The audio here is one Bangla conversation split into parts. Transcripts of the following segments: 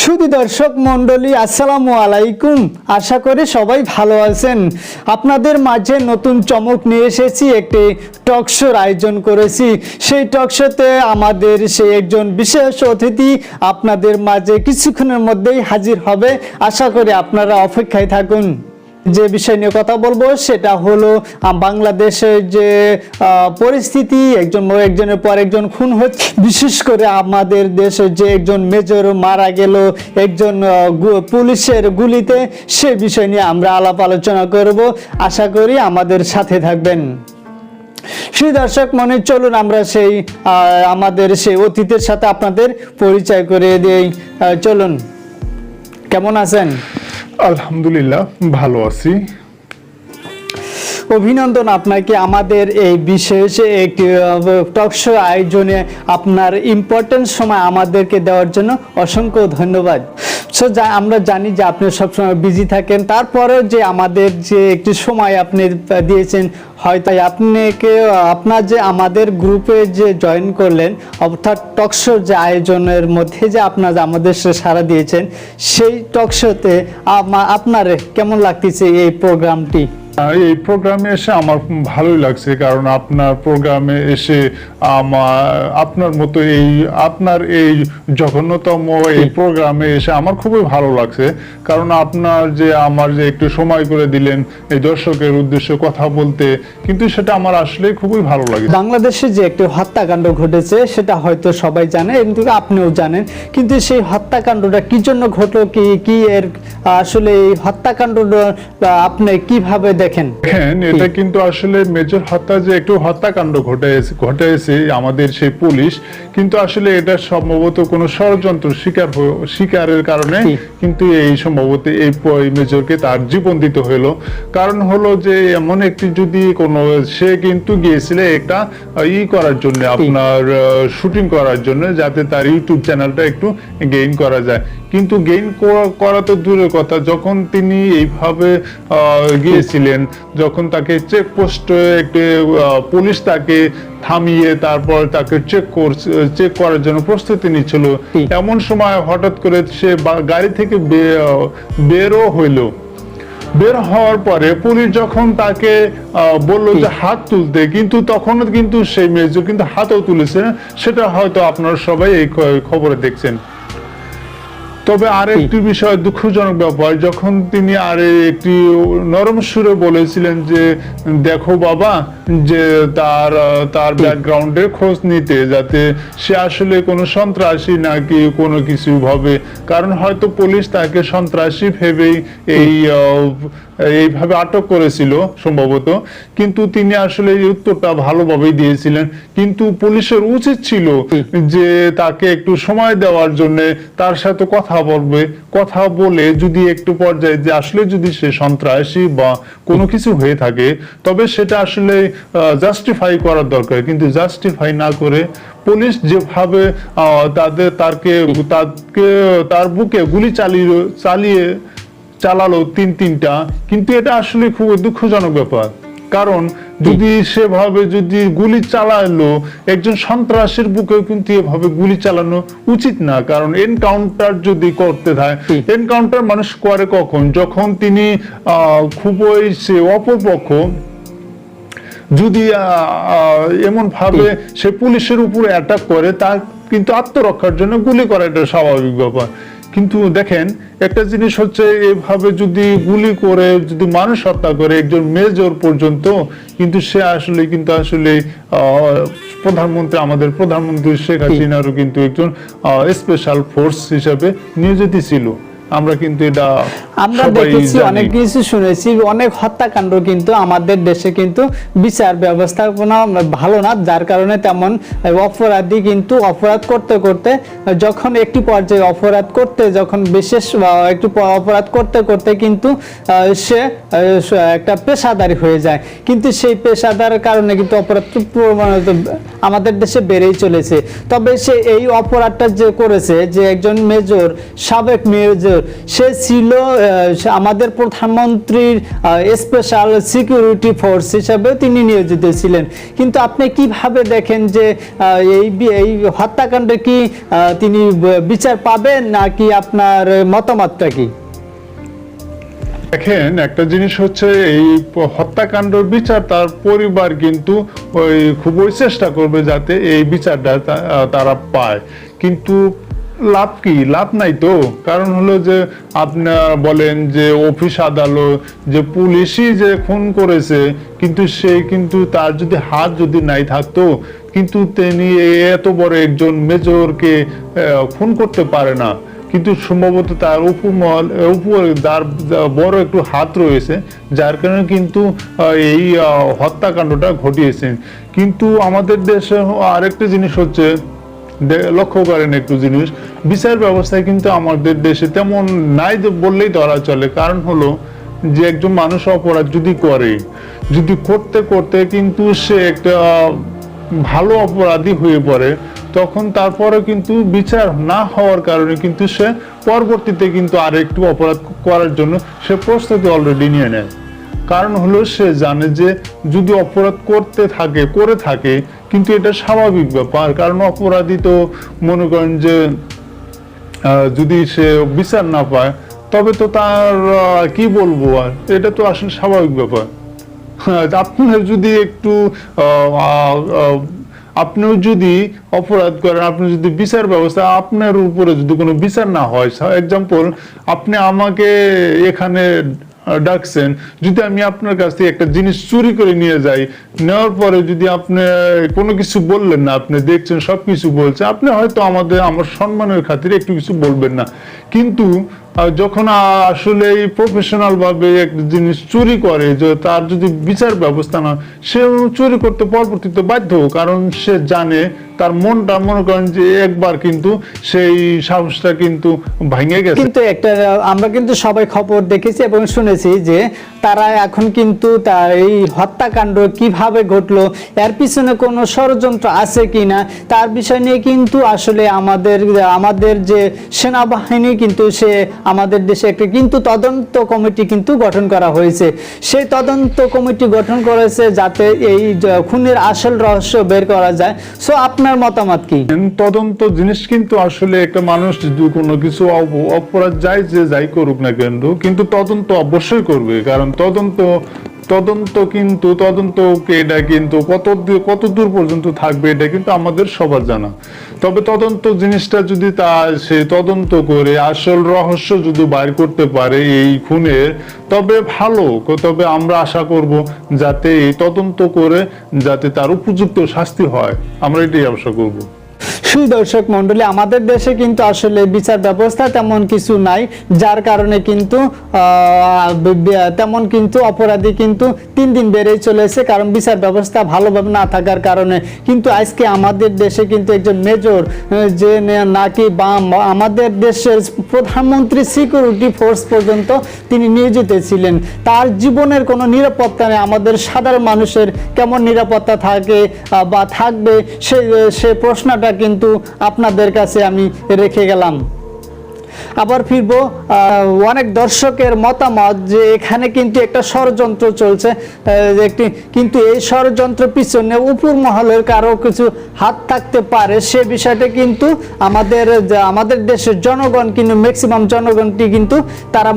শুধু দর্শক মণ্ডলী আসসালামু আলাইকুম। আশা করি সবাই ভালো আছেন। আপনাদের মাঝে নতুন চমক নিয়ে এসেছি, একটি টক শোর আয়োজন করেছি। সেই টক শোতে আমাদের সেই একজন বিশেষ অতিথি আপনাদের মাঝে কিছুক্ষণের মধ্যেই হাজির হবে। আশা করি আপনারা অপেক্ষায় থাকুন। যে বিষয় নিয়ে কথা বলবো সেটা হলো বাংলাদেশের যে পরিস্থিতি, একজনের পর একজন খুন হচ্ছে, বিশেষ করে আমাদের দেশে যে একজন মেজর মারা গেল একজন পুলিশের গুলিতে, সে বিষয় নিয়ে আমরা আলাপ আলোচনা করব। আশা করি আমাদের সাথে থাকবেন। সেই দর্শক মনে চলুন আমরা সেই আমাদের সেই অতিথির সাথে আপনাদের পরিচয় করে দিই। চলুন, কেমন আছেন? আলহামদুলিল্লাহ ভালো আছি। অভিনন্দন আপনাকে আমাদের এই বিশেষ একটি টক শো আয়োজনে আপনার ইম্পর্টেন্ট সময় আমাদেরকে দেওয়ার জন্য অসংখ্য ধন্যবাদ। আমরা জানি যে আপনি সবসময় বিজি থাকেন, তারপরেও যে আমাদের যে একটি সময় আপনি দিয়েছেন, হয়তো আপনার যে আমাদের গ্রুপে যে জয়েন করলেন, অর্থাৎ টক শো যে আয়োজনের মধ্যে যে আপনার আমাদের সাড়া দিয়েছেন, সেই টক শোতে আপনার কেমন লাগতেছে এই প্রোগ্রামটি? এই প্রোগ্রামে এসে আমার ভালোই লাগছে, কারণ আপনার প্রোগ্রামে এসে আপনার মতো আপনার এই জঘন্যতম এই প্রোগ্রামে এসে আমার খুবই ভালো লাগছে। কারণ আপনার যে আমার যে একটু সময় করে দিলেন এই দর্শকের উদ্দেশ্যে কথা বলতে, কিন্তু সেটা আমার আসলে খুবই ভালো লাগে। বাংলাদেশে যে একটি হত্যাকাণ্ড ঘটেছে সেটা হয়তো সবাই জানে, কিন্তু আপনিও জানেন, কিন্তু সেই হত্যাকাণ্ডটা কি জন্য ঘটলো, কি এর আসলে এই হত্যাকাণ্ডটা আপনি কিভাবে দেখেন? এটা কিন্তু আসলে মেজর হত্যা যে একটু হত্যাকাণ্ড ঘটেছে আমাদের সেই পুলিশ, কিন্তু আসলে এটা সম্ভবত কোনো ষড়যন্ত্র শিকারের কারণে কিন্তু এই সম্ভবত এই মেজরকে তার জীবন দিতে হলো। কারণ হলো যে এমন একটি যদি কোনো সে কিন্তু গিয়েছিল একটা করার জন্য, আপনার শুটিং করার জন্য, যাতে তার ইউটিউব চ্যানেলটা একটু গেইন করা যায়। কিন্তু গেইন করা তো দূরের কথা, যখন তিনি এইভাবে গিয়েছিলেন, যখন তাকে চেকপোস্টে একটি পুলিশ তাকে থামিয়ে তারপর তাকে চেক করার জন্য প্রস্তুতি নিচ্ছিল, এমন সময় হঠাৎ করে সে গাড়ি থেকে বের হওয়ার পরে পুলিশ যখন তাকে বললো যে হাত তুলতে, কিন্তু তখনও কিন্তু সেই মেজর কিন্তু হাতও তুলেছে। সেটা হয়তো আপনারা সবাই এই খবরে দেখছেন। তবে আরেকটি বিষয়, দুঃখজনক ব্যাপার, যখন তিনি একটি নরম সুরে বলেছিলেন যে দেখো বাবা, যে তার ব্যাকগ্রাউন্ডে খোঁজ নিতে, যাতে সে আসলে কোনো সন্ত্রাসী নাকি কোনো কিছু ভাবে, কারণ হয়তো পুলিশ তাকে সন্ত্রাসী ভেবেই এইভাবে আটক করেছিল সম্ভবত। কিন্তু তিনি আসলে এই উত্তরটা ভালোভাবেই দিয়েছিলেন, কিন্তু পুলিশের উচিত ছিল যে তাকে একটু সময় দেওয়ার জন্য তার সাথে কথা বলে যদি একটু পর্যায়ে যে আসলে যদি সে সন্ত্রাসী বা কোনো কিছু হয়ে থাকে, তবে সেটা আসলে জাস্টিফাই করার দরকার। কিন্তু জাস্টিফাই না করে পুলিশ যেভাবে তার বুকে গুলি চালালো তিনটা, কিন্তু এটা আসলে খুব দুঃখজনক ব্যাপার। কারণ যদি সেভাবে যদি গুলি চালালো একজন সন্ত্রাসীর বুকেও, কিন্তু এভাবে গুলি চালানো উচিত না। কারণ এনকাউন্টার যদি করতে থাকে, এনকাউন্টার মানুষ করে কখন? যখন তিনি খুবই সে অপরপক্ষ যদি এমন ভাবে সে পুলিশের উপরে অ্যাটাক করে, তার কিন্তু আত্মরক্ষার জন্য গুলি করা এটা স্বাভাবিক ব্যাপার। কিন্তু দেখেন, একটা জিনিস হচ্ছে এভাবে যদি গুলি করে যদি মানুষ হত্যা করে একজন মেজর পর্যন্ত, কিন্তু সে আসলে আমাদের প্রধানমন্ত্রী শেখ হাসিনারও কিন্তু একজন স্পেশাল ফোর্স হিসাবে নিয়োজিত ছিল। আমরা কিন্তু আমরা দেখেছি, অনেক কিছু শুনেছি, অনেক হত্যাকাণ্ড কিন্তু আমাদের দেশে কিন্তু বিচার ব্যবস্থাপনা ভালো না, যার কারণে তেমন অপরাধী কিন্তু অপরাধ করতে করতে যখন একটি পর্যায়ে অপরাধ করতে কিন্তু সে একটা পেশাদারি হয়ে যায়। কিন্তু সেই পেশাদারের কারণে কিন্তু অপরাধ আমাদের দেশে বেড়েই চলেছে। তবে সে এই অপরাধটা যে করেছে, যে একজন মেজর, সাবেক মেজর, মেজর, সে ছিল আমাদের প্রধানমন্ত্রীর স্পেশাল সিকিউরিটি ফোর্স হিসাবে তিনি নিয়োজিত ছিলেন। কিন্তু আপনি কিভাবে দেখেন যে এই হত্যাকাণ্ডে কি তিনি বিচার পাবেন, নাকি আপনার মতামতটা কি? দেখেন, একটা জিনিস হচ্ছে এই হত্যাকাণ্ডের বিচার তার পরিবার কিন্তু খুবই চেষ্টা করবে যাতে এই বিচারটা তারা পায়, কিন্তু লাভ কি? লাভ নাই তো। কারণ হলো যে আপনার বলেন যে অফিস আদালত, যে পুলিশই যে খুন করেছে, কিন্তু সে কিন্তু তার যদি হাত যদি নাই থাকতো, কিন্তু তিনি এত বড় একজন মেজরকে খুন করতে পারে না। কিন্তু সম্ভবত তার উপরে তার বড় একটু হাত রয়েছে, যার কারণে কিন্তু এই হত্যাকাণ্ডটা ঘটিয়েছেন। কিন্তু আমাদের দেশে আরেকটা জিনিস হচ্ছে, লক্ষ্য করেন একটু জিনিস, বিচার ব্যবস্থায় কিন্তু আমাদের দেশে তেমন নাই বললেই ধরা চলে। কারণ হলো যে একজন মানুষ অপরাধ যদি করে, যদি করতে করতে কিন্তু সে একটা ভালো অপরাধী হয়ে পড়ে, তখন তারপরে কিন্তু বিচার না হওয়ার কারণে কিন্তু সে পরবর্তীতে কিন্তু আর একটু অপরাধ করার জন্য সে প্রস্তুতি অলরেডি নিয়ে নেয়। কারণ হলো সে জানে যে যদি অপরাধ করে থাকে কিন্তু এটা স্বাভাবিক ব্যাপার। কারণ অপরাধী তো মনে করেন যে যদি সে বিচার না পায়, তবে তো তার কি বলবো, আর এটা তো আসলে স্বাভাবিক ব্যাপার। আপনার যদি একটু আপনিও যদি অপরাধ করেন, আপনি যদি বিচার ব্যবস্থা আপনার উপরে যদি কোনো বিচার না হয়, এক্সাম্পল আপনি আমাকে এখানে ডাকছেন, যদি আমি আপনার কাছ থেকে একটা জিনিস চুরি করে নিয়ে যাই, নেওয়ার পরে যদি আপনি কোনো কিছু বললেন না, আপনি দেখছেন সবকিছু বলছে, আপনি হয়তো আমার সম্মানের খাতিরে একটু কিছু বলবেন না। কিন্তু যখন আসলে প্রফেশনাল ভাবে একটা জিনিস চুরি করে, যে তার যদি বিচার ব্যবস্থা না, সে চুরি করতে পরবর্তীতে বাধ্য, কারণ সে জানে তার মনটা মনে করেন যে একবার কিন্তু সেই সাহসটা কিন্তু ভেঙে গেছে। কিন্তু একটা আমরা কিন্তু সবাই খবর দেখেছি এবং শুনেছি যে তারা এখন কিন্তু তার এই হত্যাকাণ্ড কিভাবে ঘটলো, এর পিছনে কোনো ষড়যন্ত্র আছে কিনা, তার বিষয় নিয়ে কিন্তু আসলে আমাদের যে সেনাবাহিনী কিন্তু সে আমাদের দেশে একটা কিন্তু তদন্ত কমিটি কিন্তু গঠন করা হয়েছে। সেই তদন্ত কমিটি গঠন করেছে যাতে এই খুনের আসল রহস্য বের করা যায়। সো আপনার মতামত কি? তদন্ত জিনিস কিন্তু আসলে একটা মানুষ যদি কোনো কিছু অপরাধ যাই করুক না কেন, কিন্তু তদন্ত অবশ্যই করবে। কারণ তদন্ত এটা কিন্তু কত দূর পর্যন্ত থাকবে এটা কিন্তু আমাদের সবার জানা। তবে তদন্ত জিনিসটা যদি সে তদন্ত করে আসল রহস্য যদি বাইর করতে পারে এই খুনের, তবে ভালো। তবে আমরা আশা করব যাতে এই তদন্ত করে যাতে তার উপযুক্ত শাস্তি হয়, আমরা এটাই আশা করব। দর্শক মন্ডলী, আমাদের দেশে কিন্তু আসলে বিচার ব্যবস্থা তেমন কিছু নাই, যার কারণে কিন্তু তেমন কিন্তু অপরাধী কিন্তু দিন দিন বেড়েই চলেছে, কারণ বিচার ব্যবস্থা ভালোভাবে না থাকার কারণে। কিন্তু আজকে আমাদের দেশে কিন্তু একজন মেজর যে নাকি আমাদের দেশের প্রধানমন্ত্রী সিকিউরিটি ফোর্স পর্যন্ত তিনি নিয়োজিত ছিলেন, তার জীবনের কোনো নিরাপত্তা নেই। আমাদের সাধারণ মানুষের কেমন নিরাপত্তা থাকে বা থাকবে, সে প্রশ্নটা কিন্তু আপনাদের কাছে আমি রেখে গেলাম। আবার ফিরবো অনেক দর্শকের মতামত যে এখানে কিন্তু একটা ষড়যন্ত্র চলছে, কিন্তু এই ষড়যন্ত্র পিছনে উপর মহলের কারো কিছু হাত থাকতে পারে। সে বিষয়টা কিন্তু আমাদের দেশের জনগণ কিন্তু ম্যাক্সিমাম জনগণটি কিন্তু তারা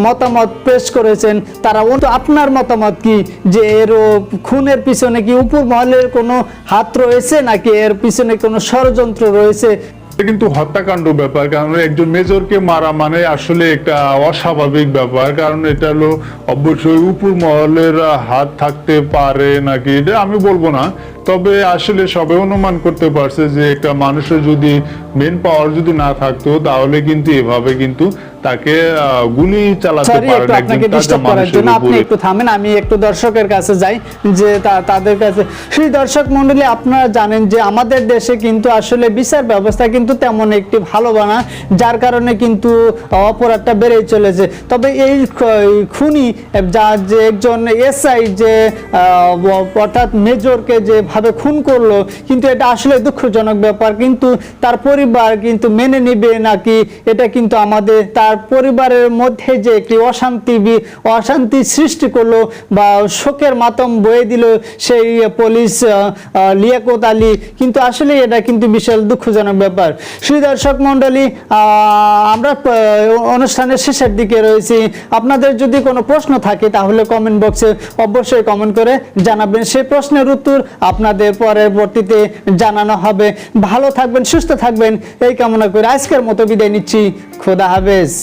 মতামত পেশ করেছেন। তারা আপনার মতামত কি, যে এর খুনের পিছনে কি উপর মহলের কোনো হাত রয়েছে, নাকি এর পিছনে কোনো ষড়যন্ত্র রয়েছে? কিন্তু হত্যাকাণ্ড ব্যাপার, কারণ একজন মেজরকে মারা মানে আসলে একটা অস্বাভাবিক ব্যাপার। কারণ এটা হলো অবশ্যই উপর মহলের হাত থাকতে পারে নাকি এটা আমি বলবো না, তবে আসলে সবে অনুমান করতে পারছে যে একটা মানুষের যদি মেন পাওয়ার যদি না থাকতো, তাহলে কিন্তু এভাবে কিন্তু তাকে গুলি চালাতে পারে না। আপনাকে ডিস্টার্ব করার জন্য আপনি একটু থামেন, আমি একটু দর্শকের কাছে যাই, যে তাদের কাছে। সেই দর্শক মন্ডলী, আপনারা জানেন যে আমাদের দেশে কিন্তু আসলে বিচার ব্যবস্থা কিন্তু তেমন একটি ভালো না, যার কারণে কিন্তু অপরাধটা বেড়েই চলেছে। তবে এই খুনি যে একজন এসআই যে অর্থাৎ মেজরকে যেভাবে খুন করলো, কিন্তু এটা আসলে দুঃখজনক ব্যাপার। কিন্তু তার পরিবার কিন্তু মেনে নিবে নাকি, এটা কিন্তু আমাদের তার তার পরিবারের মধ্যে যে একটি অশান্তি সৃষ্টি করলো বা শোকের মাতম বয়ে দিল সেই পুলিশ লিয়াকত আলী, কিন্তু আসলে এটা কিন্তু বিশাল দুঃখজনক ব্যাপার। শ্রী দর্শক মণ্ডলী, আমরা অনুষ্ঠানের শেষের দিকে রয়েছি। আপনাদের যদি কোনো প্রশ্ন থাকে তাহলে কমেন্ট বক্সে অবশ্যই কমেন্ট করে জানাবেন, সেই প্রশ্নের উত্তর আপনাদের পরবর্তীতে জানানো হবে। ভালো থাকবেন, সুস্থ থাকবেন এই কামনা করে আজকের মতো বিদায় নিচ্ছি। খোদা হাফেজ।